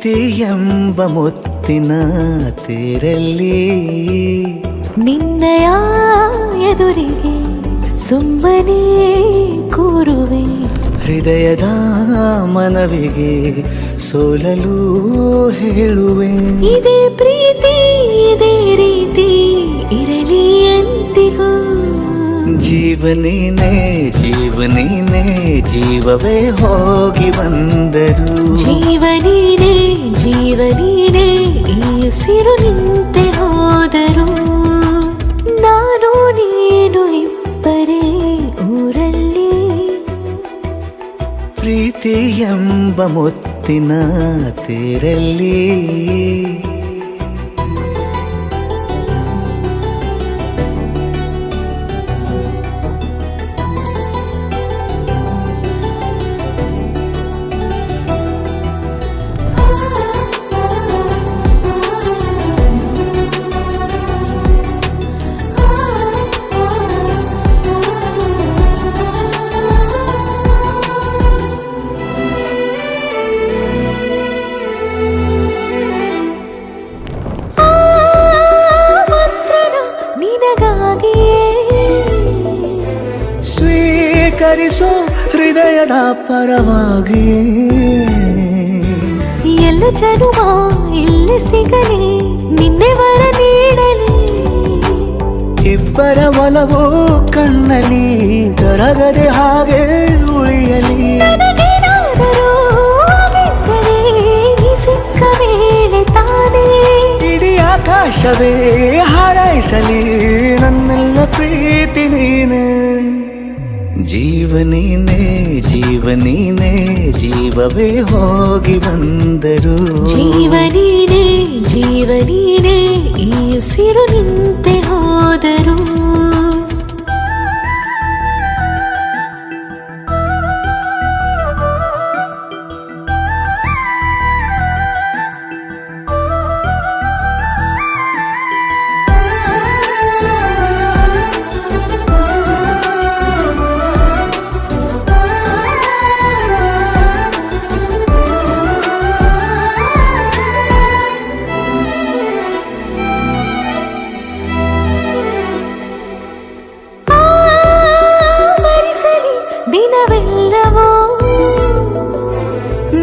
ಪ್ರೀತಿ ಎಂಬ ಮುತ್ತಿನ ತೇರಲ್ಲಿ ನಿನ್ನಯ ಎದುರಿಗೆ ಸುಮ್ಮನೆ ಕೂರುವೆ. ಹೃದಯದ ಮನವಿಗೆ ಸೋಲಲು ಹೇಳುವೆ. ಇದೇ ಪ್ರೀತಿ ಇದೇ ರೀತಿ ಇರಲಿ ಎಂದಿಗೂ. ಜೀವನೇನೆ ಜೀವನೇನೆ ಜೀವವೇ ಹೋಗಿ ಬಂದರು. ಜೀವನೀನೇ ಜೀವನೀನೇ ಈ ಉಸಿರು ನಿಂತೆ ಹೋದರು. ನಾನು ನೀನು ಇಬ್ಬರೇ ಊರಲ್ಲಿ. ಪ್ರೀತಿ ಎಂಬ ಮುತ್ತಿನ ತೇರಲ್ಲಿ ಸ್ವೀಕರಿಸೋ ಹೃದಯದ ಪರವಾಗಿ. ಎಲ್ಲ ಜನುಮ ಇಲ್ಲಿ ಸಿಗಲಿ ನಿನ್ನೆ ವರ ನೀಡಲಿ. ಇಬ್ಬರ ಒಲವು ಕಣ್ಣಲ್ಲಿ ಕರಗದೆ ಹಾಗೆ ಉಳಿಯಲಿ. ಸಿಕ್ಕ ವೇಳೆ ತಾನೇ ಇಡೀ ಆಕಾಶವೇ ಹಾರೈಸಲಿ ನನ್ನೆಲ್ಲ ಪ್ರೀತಿ ನೀನೆ. ಜೀವನೇನೆ ಜೀವನೇನೆ ಜೀವವೇ ಹೋಗಿ ಬಂದರು. ಜೀವನೀನೇ ಜೀವನೀನೇ ಈ ಉಸಿರು ನಿಂತೆ ಹೋದರು. ದಿನವೆಲ್ಲವೋ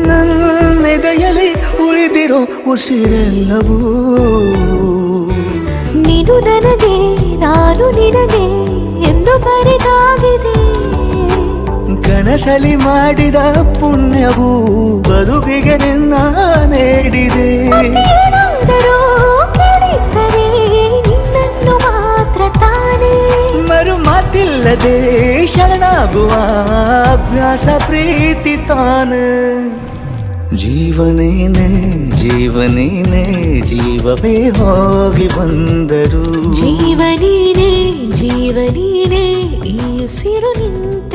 ನನ್ನೆದೆಯಲ್ಲಿ ಉಳಿದಿರೋ ಉಸಿರೆಲ್ಲವೂ ನೀನು ನನಗೆ ನಾನು ನಿನಗೆ ಎಂದು ಬರೆದಾಗಿದೆ. ಕನಸಲಿ ಮಾಡಿದ ಪುಣ್ಯವು ಬದುಕಿಗೆ ನಿನ್ನ ನೀಡಿದೆ. ನಿನ್ನನ್ನು ಮಾತ್ರ ತಾನೇ ಮರು ಮಾತಿಲ್ಲದೆ ಶರಣಾಗುವ ಅಭ್ಯಾಸ ಪ್ರೀತಿ ತಾನೆ. ಜೀವನೇನೆ ಜೀವನೇನೆ ಜೀವವೇ ಹೋಗಿ ಬಂದರು. ಜೀವನೀನೇ ಜೀವನೀನೇ ಈ ಉಸಿರು ನಿಂತ